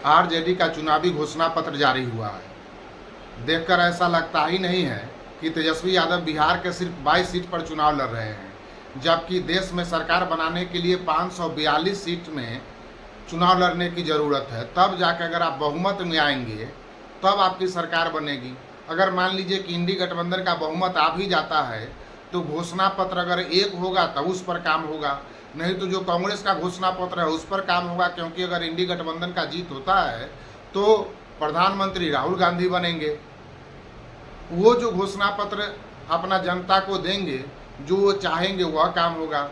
RJD का चुनावी घोषणा पत्र जारी हुआ है। देखकर ऐसा लगता ही नहीं है कि तेजस्वी यादव बिहार के सिर्फ 22 सीट पर चुनाव लड़ रहे हैं, जबकि देश में सरकार बनाने के लिए 542 सीट में चुनाव लड़ने की ज़रूरत है। तब जाकर अगर आप बहुमत में आएंगे तब आपकी सरकार बनेगी। अगर मान लीजिए कि इंडी गठबंधन का बहुमत आ भी जाता है तो घोषणा पत्र अगर एक होगा तब उस पर काम होगा, नहीं तो जो कांग्रेस का घोषणा पत्र है उस पर काम होगा। क्योंकि अगर इंडी गठबंधन का जीत होता है तो प्रधानमंत्री राहुल गांधी बनेंगे। वो जो घोषणा पत्र अपना जनता को देंगे, जो वो चाहेंगे वह काम होगा।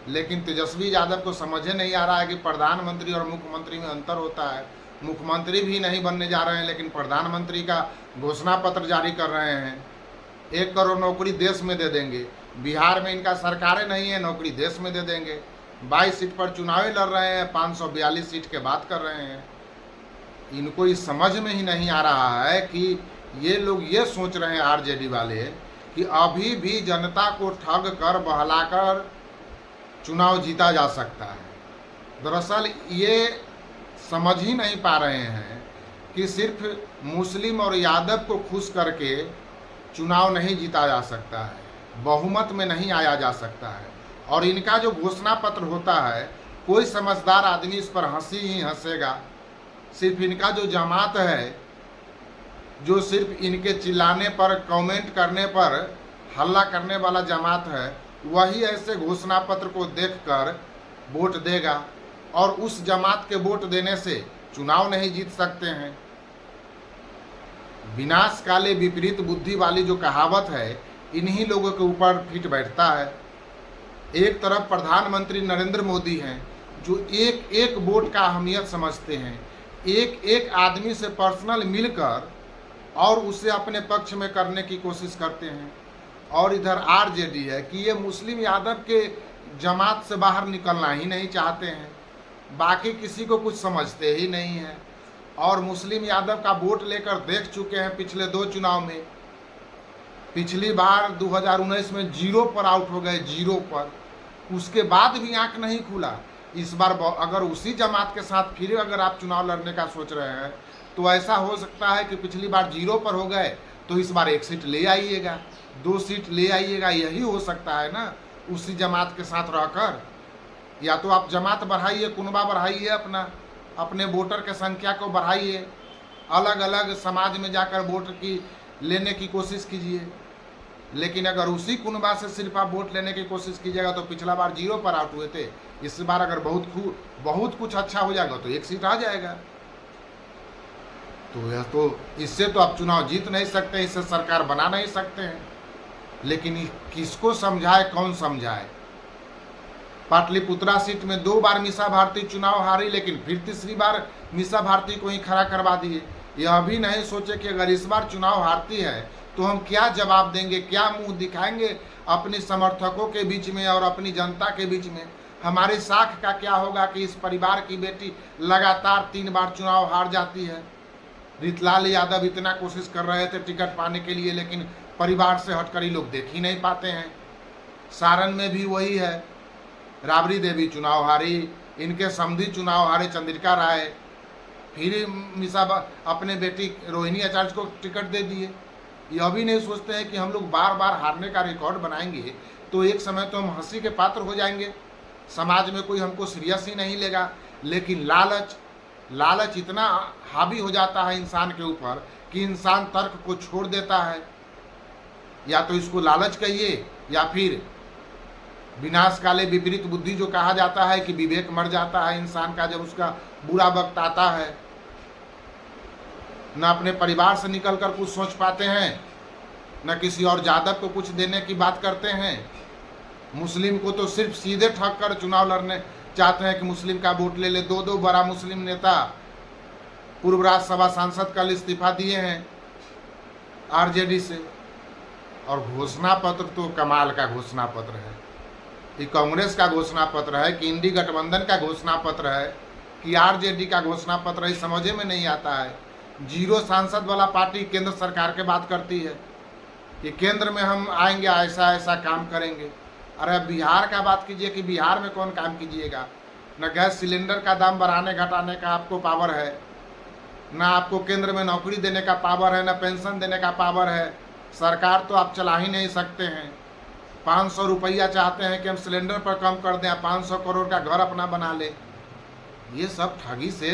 लेकिन तेजस्वी यादव को समझ नहीं आ रहा है कि प्रधानमंत्री और मुख्यमंत्री में अंतर होता है। मुख्यमंत्री भी नहीं बनने जा रहे हैं लेकिन प्रधानमंत्री का घोषणा पत्र जारी कर रहे हैं। 1 करोड़ नौकरी देश में दे देंगे। बिहार में इनका सरकारें नहीं है, नौकरी देश में दे देंगे। 22 सीट पर चुनाव लड़ रहे हैं, 542 सीट के बात कर रहे हैं। इनको इस समझ में ही नहीं आ रहा है कि ये लोग ये सोच रहे हैं आरजेडी वाले कि अभी भी जनता को ठग कर बहलाकर चुनाव जीता जा सकता है। दरअसल ये समझ ही नहीं पा रहे हैं कि सिर्फ मुस्लिम और यादव को खुश करके चुनाव नहीं जीता जा सकता है, बहुमत में नहीं आया जा सकता है। और इनका जो घोषणा पत्र होता है, कोई समझदार आदमी इस पर हंसी ही हंसेगा। सिर्फ इनका जो जमात है, जो सिर्फ इनके चिल्लाने पर, कमेंट करने पर हल्ला करने वाला जमात है, वही ऐसे घोषणा पत्र को देखकर वोट देगा और उस जमात के वोट देने से चुनाव नहीं जीत सकते हैं। विनाश काले विपरीत बुद्धि वाली जो कहावत है, इन्हीं लोगों के ऊपर फिट बैठता है। एक तरफ प्रधानमंत्री नरेंद्र मोदी हैं जो एक एक वोट का अहमियत समझते हैं, एक एक आदमी से पर्सनल मिलकर और उसे अपने पक्ष में करने की कोशिश करते हैं। और इधर आरजेडी है कि ये मुस्लिम यादव के जमात से बाहर निकलना ही नहीं चाहते हैं, बाकी किसी को कुछ समझते ही नहीं हैं। और मुस्लिम यादव का वोट लेकर देख चुके हैं पिछले 2 चुनाव में। पिछली बार 2019 में 0 पर आउट हो गए, 0 पर। उसके बाद भी आंख नहीं खुला। इस बार अगर उसी जमात के साथ फिर अगर आप चुनाव लड़ने का सोच रहे हैं तो ऐसा हो सकता है कि पिछली बार 0 पर हो गए तो इस बार 1 सीट ले आइएगा, 2 सीट ले आइएगा। यही हो सकता है ना, उसी जमात के साथ रहकर। या तो आप जमात बढ़ाइए, कुनबा बढ़ाइए, अपने वोटर के संख्या को बढ़ाइए, अलग अलग समाज में जाकर वोट की लेने की कोशिश कीजिए। लेकिन अगर उसी कुनबा से सिर्फ आप वोट लेने की कोशिश कीजिएगा तो पिछला बार 0 पर आउट हुए थे, इस बार अगर बहुत कुछ अच्छा हो जाएगा तो 1 सीट आ जाएगा। तो इससे तो आप चुनाव जीत नहीं सकते, इससे सरकार बना नहीं सकते हैं। लेकिन किसको समझाए, कौन समझाए। पाटलिपुत्रा सीट में 2 बार मीसा भारती चुनाव हारी, लेकिन फिर तीसरी बार मीसा भारती को ही खड़ा करवा दिए। यह भी नहीं सोचे कि अगर इस बार चुनाव हारती है तो हम क्या जवाब देंगे, क्या मुंह दिखाएंगे अपने समर्थकों के बीच में और अपनी जनता के बीच में। हमारी साख का क्या होगा कि इस परिवार की बेटी लगातार 3 बार चुनाव हार जाती है। रितलाल यादव इतना कोशिश कर रहे थे टिकट पाने के लिए, लेकिन परिवार से हटकर ही लोग देख ही नहीं पाते हैं। सारण में भी वही है, राबड़ी देवी चुनाव हारी, इनके समधी चुनाव हारे चंद्रिका राय, फिर मिसा अपने बेटी रोहिणी आचार्य को टिकट दे दिए। यह भी नहीं सोचते हैं कि हम लोग बार बार हारने का रिकॉर्ड बनाएंगे तो एक समय तो हम हंसी के पात्र हो जाएंगे, समाज में कोई हमको सीरियस ही नहीं लेगा। लेकिन लालच इतना हावी हो जाता है इंसान के ऊपर कि इंसान तर्क को छोड़ देता है। या तो इसको लालच कहिए या फिर विनाश काले विपरीत बुद्धि जो कहा जाता है कि विवेक मर जाता है इंसान का जब उसका बुरा वक्त आता है। न अपने परिवार से निकलकर कुछ सोच पाते हैं, न किसी और यादव को कुछ देने की बात करते हैं। मुस्लिम को तो सिर्फ सीधे ठग कर चुनाव लड़ने चाहते हैं कि मुस्लिम का वोट ले ले। 2 बड़ा मुस्लिम नेता पूर्व राज्यसभा सांसद कल इस्तीफा दिए हैं आरजेडी से। और घोषणा पत्र तो कमाल का घोषणा पत्र है। ये कांग्रेस का घोषणा पत्र है कि इंडी गठबंधन का घोषणा पत्र है कि आरजेडी का घोषणा पत्र है, समझ में नहीं आता है। 0 सांसद वाला पार्टी केंद्र सरकार के बात करती है कि केंद्र में हम आएंगे, ऐसा काम करेंगे। अरे बिहार का बात कीजिए कि बिहार में कौन काम कीजिएगा। न गैस सिलेंडर का दाम बढ़ाने घटाने का आपको पावर है, ना आपको केंद्र में नौकरी देने का पावर है, ना पेंशन देने का पावर है। सरकार तो आप चला ही नहीं सकते हैं। 500 रुपया चाहते हैं कि हम सिलेंडर पर कम कर दें, 500 करोड़ का घर अपना बना ले। ये सब ठगी से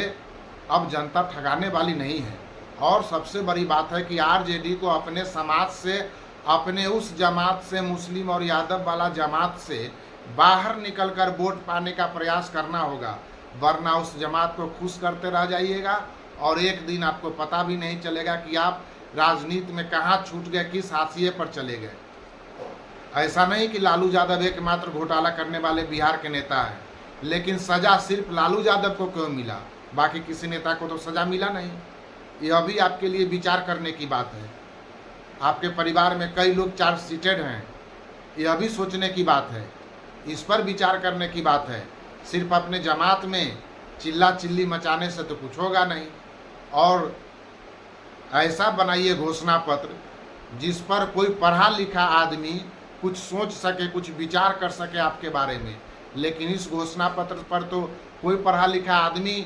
अब जनता ठगाने वाली नहीं है। और सबसे बड़ी बात है कि आरजेडी को अपने समाज से, अपने उस जमात से, मुस्लिम और यादव वाला जमात से बाहर निकलकर वोट पाने का प्रयास करना होगा, वरना उस जमात को खुश करते रह जाइएगा और एक दिन आपको पता भी नहीं चलेगा कि आप राजनीति में कहाँ छूट गए, किस हाशिए पर चले गए। ऐसा नहीं कि लालू यादव एकमात्र घोटाला करने वाले बिहार के नेता हैं, लेकिन सजा सिर्फ लालू यादव को क्यों मिला, बाकी किसी नेता को तो सजा मिला नहीं। यह भी आपके लिए विचार करने की बात है। आपके परिवार में कई लोग चार्जशीटेड हैं, यह भी सोचने की बात है, इस पर विचार करने की बात है। सिर्फ अपने जमात में चिल्ला चिल्ली मचाने से तो कुछ होगा नहीं। और ऐसा बनाइए घोषणा पत्र जिस पर कोई पढ़ा लिखा आदमी कुछ सोच सके, कुछ विचार कर सके आपके बारे में। लेकिन इस घोषणा पत्र पर तो कोई पढ़ा लिखा आदमी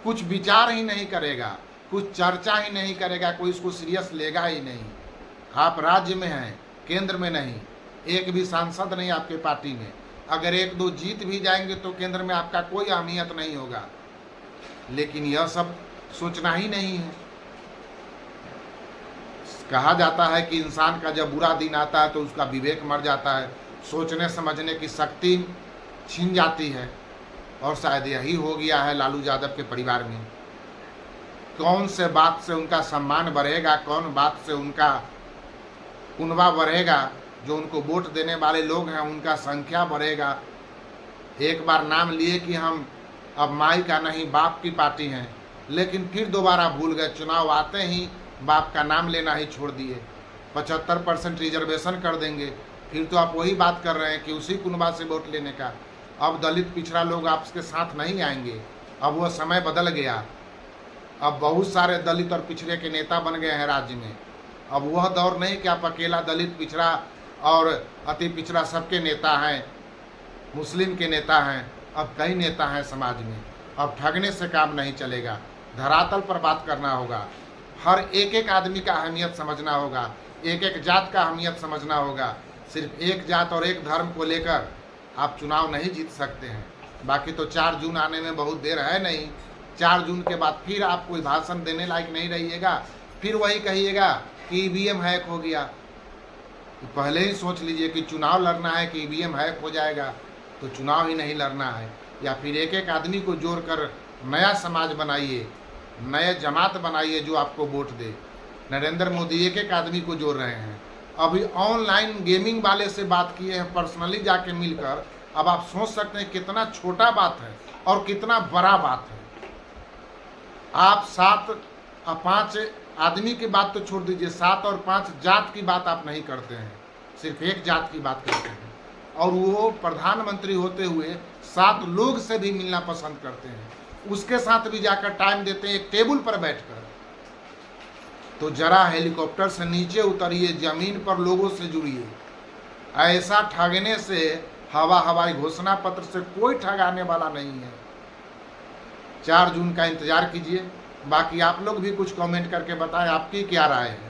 कुछ विचार ही नहीं करेगा, कुछ चर्चा ही नहीं करेगा, कोई इसको सीरियस लेगा ही नहीं। आप राज्य में हैं, केंद्र में नहीं, एक भी सांसद नहीं आपके पार्टी में। अगर एक दो जीत भी जाएंगे तो केंद्र में आपका कोई अहमियत नहीं होगा। लेकिन यह सब सोचना ही नहीं है। कहा जाता है कि इंसान का जब बुरा दिन आता है तो उसका विवेक मर जाता है, सोचने समझने की शक्ति छिन जाती है। और शायद यही हो गया है लालू यादव के परिवार में। कौन से बात से उनका सम्मान बढ़ेगा, कौन बात से उनका कुनबा बढ़ेगा, जो उनको वोट देने वाले लोग हैं उनका संख्या बढ़ेगा। एक बार नाम लिए कि हम अब माई का नहीं बाप की पार्टी हैं, लेकिन फिर दोबारा भूल गए। चुनाव आते ही बाप का नाम लेना ही छोड़ दिए। 75% रिजर्वेशन कर देंगे, फिर तो आप वही बात कर रहे हैं कि उसी कुनबा से वोट लेने का। अब दलित पिछड़ा लोग आपके साथ नहीं आएंगे, अब वह समय बदल गया। अब बहुत सारे दलित और पिछड़े के नेता बन गए हैं राज्य में। अब वह दौर नहीं कि आप अकेला दलित पिछड़ा और अति पिछड़ा सबके नेता हैं, मुस्लिम के नेता हैं। अब कई नेता हैं समाज में। अब ठगने से काम नहीं चलेगा, धरातल पर बात करना होगा। हर एक एक आदमी का अहमियत समझना होगा, एक एक जात का अहमियत समझना होगा। सिर्फ एक जात और एक धर्म को लेकर आप चुनाव नहीं जीत सकते हैं। बाकी तो 4 जून आने में बहुत देर है नहीं। 4 जून के बाद फिर आप कोई भाषण देने लायक नहीं रहिएगा, फिर वही कहिएगा कि ईवीएम हैक हो गया। तो पहले ही सोच लीजिए कि चुनाव लड़ना है कि ईवीएम हैक हो जाएगा, तो चुनाव ही नहीं लड़ना है। या फिर एक एक आदमी को जोड़कर नया समाज बनाइए, नए जमात बनाइए जो आपको वोट दे। नरेंद्र मोदी एक एक आदमी को जोड़ रहे हैं। अभी ऑनलाइन गेमिंग वाले से बात किए हैं पर्सनली जाके मिलकर। अब आप सोच सकते हैं कितना छोटा बात है और कितना बड़ा बात है। आप 7 और 5 आदमी की बात तो छोड़ दीजिए, 7 और 5 जात की बात आप नहीं करते हैं, सिर्फ एक जात की बात करते हैं। और वो प्रधानमंत्री होते हुए 7 लोग से भी मिलना पसंद करते हैं, उसके साथ भी जाकर टाइम देते हैं एक टेबल पर बैठकर। तो जरा हेलीकॉप्टर से नीचे उतरिए, जमीन पर लोगों से जुड़िए। ऐसा ठगने से हवाई घोषणा पत्र से कोई ठगाने वाला नहीं है। 4 जून का इंतजार कीजिए। बाकी आप लोग भी कुछ कमेंट करके बताएं आपकी क्या राय है।